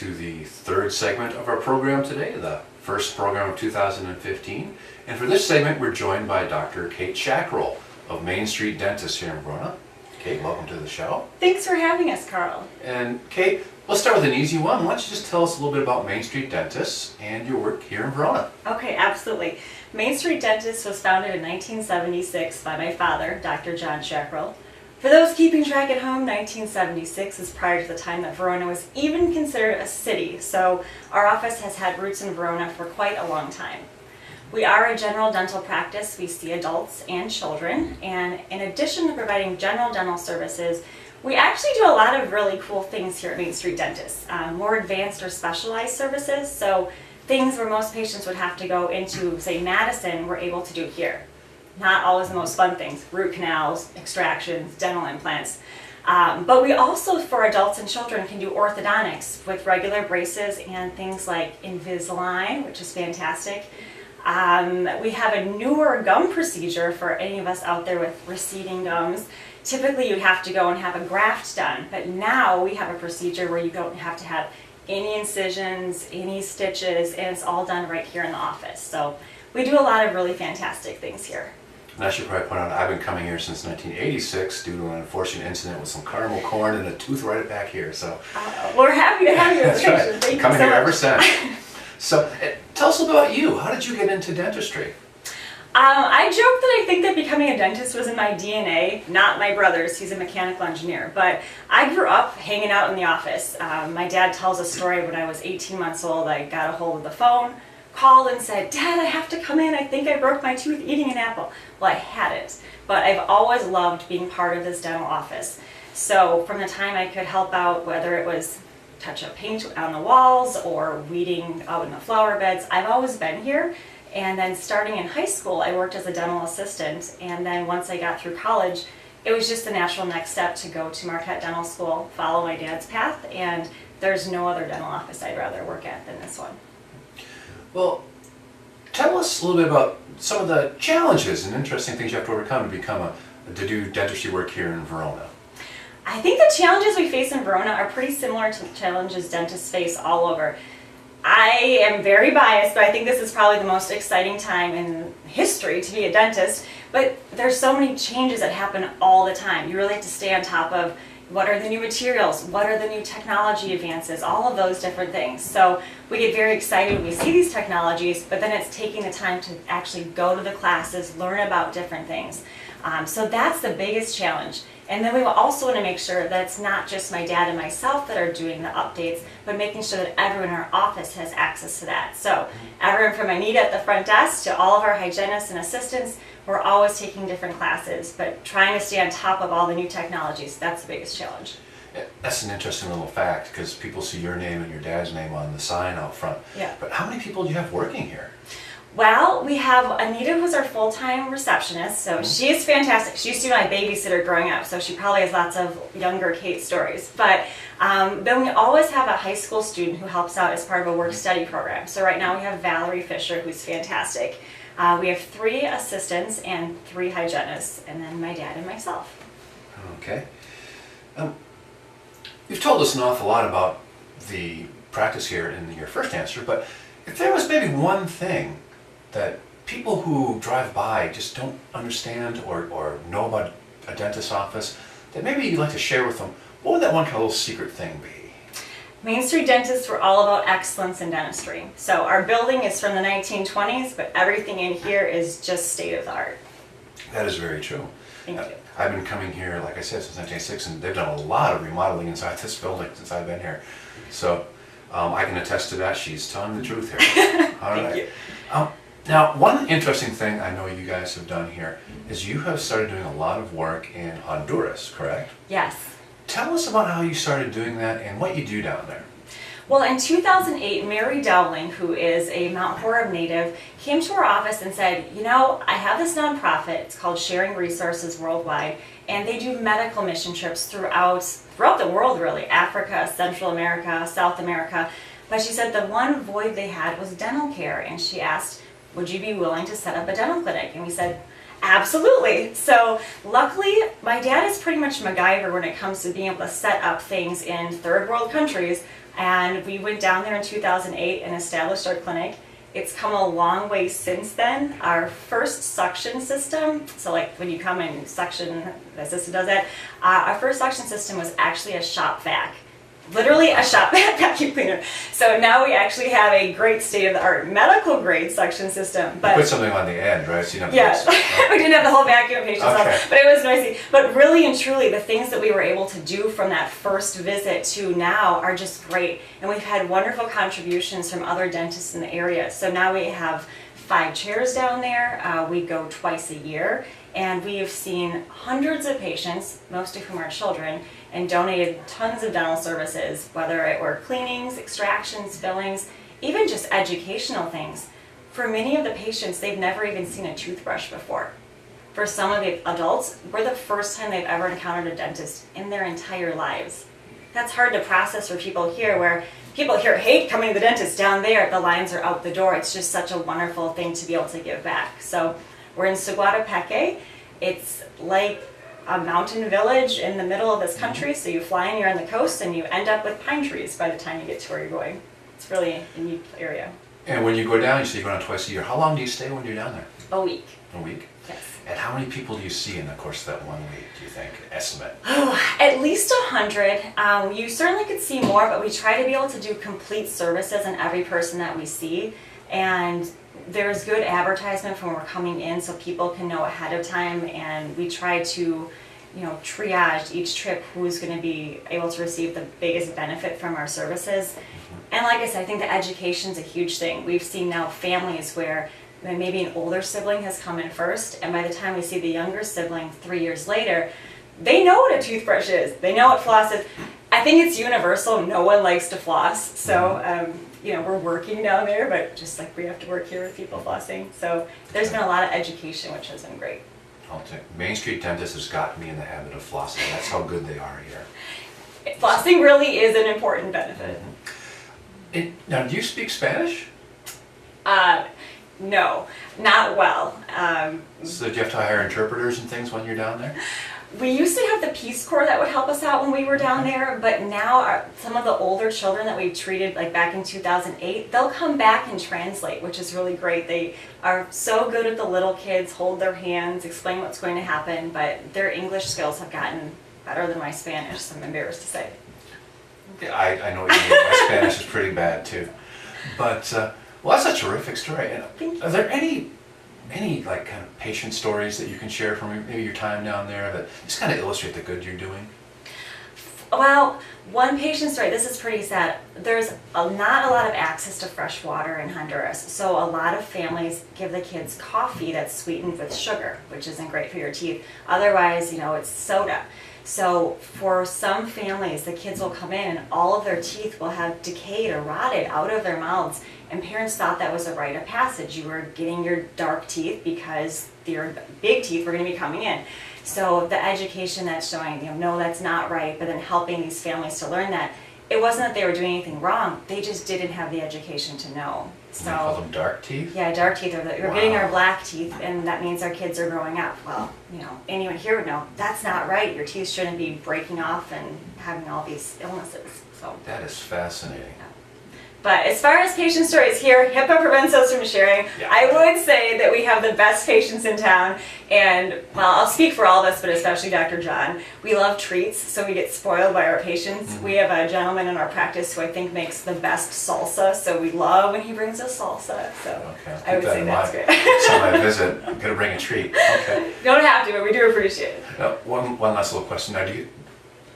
to the third segment of our program today, the first program of 2015. And for this segment, we're joined by Dr. Kate Schacherl of Mainstreet Dentists here in Verona. Kate, welcome to the show. Thanks for having us, Carl. And Kate, let's start with an easy one. Why don't you just tell us a little bit about Mainstreet Dentists and your work here in Verona? Okay, absolutely. Mainstreet Dentists was founded in 1976 by my father, Dr. John Schacherl. For those keeping track at home, 1976 is prior to the time that Verona was even considered a city, so our office has had roots in Verona for quite a long time. We are a general dental practice. We see adults and children, and in addition to providing general dental services, we actually do a lot of really cool things here at Mainstreet Dentists, more advanced or specialized services, so things where most patients would have to go into, say, Madison, we're able to do here. Not always the most fun things, root canals, extractions, dental implants. But we also, for adults and children, can do orthodontics with regular braces and things like Invisalign, which is fantastic. We have a newer gum procedure for any of us out there with receding gums. Typically you have to go and have a graft done, but now we have a procedure where you don't have to have any incisions, any stitches, and it's all done right here in the office. So we do a lot of really fantastic things here. And I should probably point out, I've been coming here since 1986 due to an unfortunate incident with some caramel corn and a tooth right back here. So we're happy to have you. That's right. Thank you Coming so here much. ever since. So tell us about you. How did you get into dentistry? I joke that I think that becoming a dentist was in my DNA, not my brother's. He's a mechanical engineer, but I grew up hanging out in the office. My dad tells a story when I was 18 months old. I got a hold of the phone, called and said, "Dad, I have to come in. I think I broke my tooth eating an apple." Well, I hadn't, but I've always loved being part of this dental office. So from the time I could help out, whether it was touch up paint on the walls or weeding out in the flower beds, I've always been here. And then starting in high school, I worked as a dental assistant. And then once I got through college, it was just the natural next step to go to Marquette Dental School, follow my dad's path, and there's no other dental office I'd rather work at than this one. Well, tell us a little bit about some of the challenges and interesting things you have to overcome to do dentistry work here in Verona. I think the challenges we face in Verona are pretty similar to the challenges dentists face all over. I am very biased, but I think this is probably the most exciting time in history to be a dentist. But there's so many changes that happen all the time. You really have to stay on top of what are the new materials, what are the new technology advances, all of those different things. So we get very excited when we see these technologies, but then it's taking the time to actually go to the classes, learn about different things. So that's the biggest challenge. And then we also want to make sure that it's not just my dad and myself that are doing the updates, but making sure that everyone in our office has access to that. So everyone from Anita at the front desk to all of our hygienists and assistants, we're always taking different classes, but trying to stay on top of all the new technologies, that's the biggest challenge. That's an interesting little fact because people see your name and your dad's name on the sign out front. Yeah. But how many people do you have working here? Well, we have Anita, who's our full-time receptionist, so she is fantastic. She used to be my babysitter growing up, so she probably has lots of younger Kate stories. But then we always have a high school student who helps out as part of a work-study program. So right now we have Valerie Fisher, who's fantastic. We have 3 assistants and 3 hygienists, and then my dad and myself. Okay. You've told us an awful lot about the practice here in your first answer, but if there was maybe one thing that people who drive by just don't understand or know about a dentist's office that maybe you'd like to share with them, what would that one kind of little secret thing be? Mainstreet Dentists were all about excellence in dentistry. So our building is from the 1920s, but everything in here is just state of the art. That is very true. Thank you. I've been coming here, like I said, since 1986, and they've done a lot of remodeling inside this building since I've been here. So I can attest to that. She's telling the truth here. All right. Thank you. Now, one interesting thing I know you guys have done here is you have started doing a lot of work in Honduras, correct? Yes. Tell us about how you started doing that and what you do down there. Well, in 2008, Mary Dowling, who is a Mount Horeb native, came to our office and said, you know, I have this nonprofit, it's called Sharing Resources Worldwide, and they do medical mission trips throughout the world really, Africa, Central America, South America. But she said the one void they had was dental care, and she asked, would you be willing to set up a dental clinic? And we said, Absolutely. So luckily, my dad is pretty much MacGyver when it comes to being able to set up things in third world countries. And we went down there in 2008 and established our clinic. It's come a long way since then. Our first suction system, so like when you come and suction, the assistant does that, our first suction system was actually a shop vac. Literally a shop vac vacuum cleaner. So now we actually have a great state-of-the-art medical grade suction system. But You put something on the end, right? So you don't yeah, have to we didn't have the whole vacuum patient's Okay. house, but it was noisy. But really and truly, the things that we were able to do from that first visit to now are just great. And we've had wonderful contributions from other dentists in the area. So now we have 5 chairs down there. We go twice a year. And we have seen hundreds of patients, most of whom are children, and donated tons of dental services, whether it were cleanings, extractions, fillings, even just educational things. For many of the patients, they've never even seen a toothbrush before. For some of the adults, we're the first time they've ever encountered a dentist in their entire lives. That's hard to process for people here, where people here hate coming to the dentist. Down there, the lines are out the door. It's just such a wonderful thing to be able to give back. So we're in Seguatepeke. It's like a mountain village in the middle of this country. So you fly in, you're on the coast, and you end up with pine trees by the time you get to where you're going. It's really a unique area. And when you go down, you say you go down twice a year. How long do you stay when you're down there? A week. A week? Yes. And how many people do you see in the course of that 1 week, do you think? Estimate. Oh, at least 100. You certainly could see more, but we try to be able to do complete services on every person that we see. And there's good advertisement from when we're coming in so people can know ahead of time, and we try to, triage each trip who's going to be able to receive the biggest benefit from our services. And like I said, I think the education's a huge thing. We've seen now families where maybe an older sibling has come in first, and by the time we see the younger sibling 3 years later, they know what a toothbrush is. They know what floss is. I think it's universal. No one likes to floss. So, we're working down there, but just like we have to work here with people flossing. So there's been a lot of education, which has been great. I'll take Mainstreet Dentists has gotten me in the habit of flossing. That's how good they are here. Flossing really is an important benefit. Now, do you speak Spanish? No, not well. So do you have to hire interpreters and things when you're down there? We used to have the Peace Corps that would help us out when we were down there, but now some of the older children that we treated like back in 2008, they'll come back and translate, which is really great. They are so good at the little kids, hold their hands, explain what's going to happen, but their English skills have gotten better than my Spanish, so I'm embarrassed to say. Yeah, I know what you mean. My Spanish is pretty bad too. But, well, that's a terrific story. And are there any like kind of patient stories that you can share from maybe your time down there that just kind of illustrate the good you're doing? Well, one patient story, this is pretty sad. There's not a lot of access to fresh water in Honduras, so a lot of families give the kids coffee that's sweetened with sugar, which isn't great for your teeth. Otherwise, it's soda. So for some families, the kids will come in and all of their teeth will have decayed or rotted out of their mouths. And parents thought that was a rite of passage. You were getting your dark teeth because your big teeth were going to be coming in. So the education that's showing, no, that's not right, but then helping these families to learn that it wasn't that they were doing anything wrong, they just didn't have the education to know. So, You call them dark teeth? Yeah, dark teeth. We're Wow. getting our black teeth, and that means our kids are growing up. Well, anyone here would know that's not right. Your teeth shouldn't be breaking off and having all these illnesses. So. That is fascinating. But as far as patient stories here, HIPAA prevents us from sharing. Yeah. I would say that we have the best patients in town. And, well, I'll speak for all of us, but especially Dr. John. We love treats, so we get spoiled by our patients. Mm-hmm. We have a gentleman in our practice who I think makes the best salsa, so we love when he brings us salsa. So Okay, I would say that's great. Next time I visit, I'm going to bring a treat. Okay. You don't have to, but we do appreciate it. Now, one last little question. Now,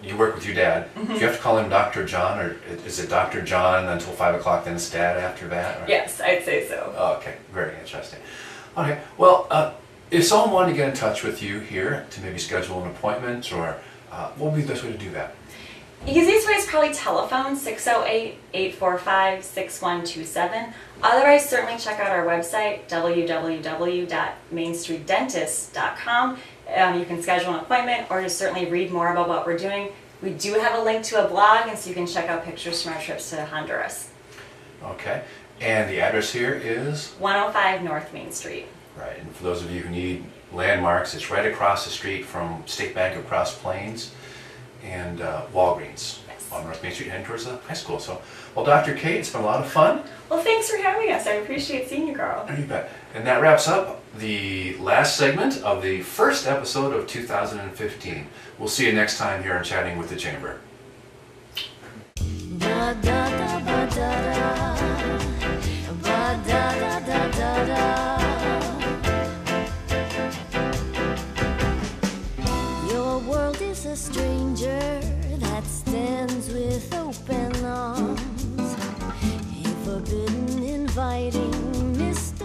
you work with your dad. Mm-hmm. Do you have to call him Dr. John, or is it Dr. John until 5 o'clock, then it's Dad after that? Or? Yes, I'd say so. Oh, okay, very interesting. Okay, well, if someone wanted to get in touch with you here to maybe schedule an appointment, or what would be the best way to do that? Easiest way is probably telephone, 608-845-6127. Otherwise, certainly check out our website, www.mainstreetdentists.com. You can schedule an appointment or just certainly read more about what we're doing. We do have a link to a blog, and so you can check out pictures from our trips to Honduras. Okay, and the address here is? 105 North Main Street. Right, and for those of you who need landmarks. It's right across the street from State Bank of Cross Plains and Walgreens on North Main Street heading towards the high school. So, well, Dr. Kate, it's been a lot of fun. Well, thanks for having us. I appreciate seeing you, Carl. You bet. And that wraps up the last segment of the first episode of 2015. We'll see you next time here on Chatting with the Chamber. Your world is a stranger that stands with open arms, a forbidden, inviting, mysterious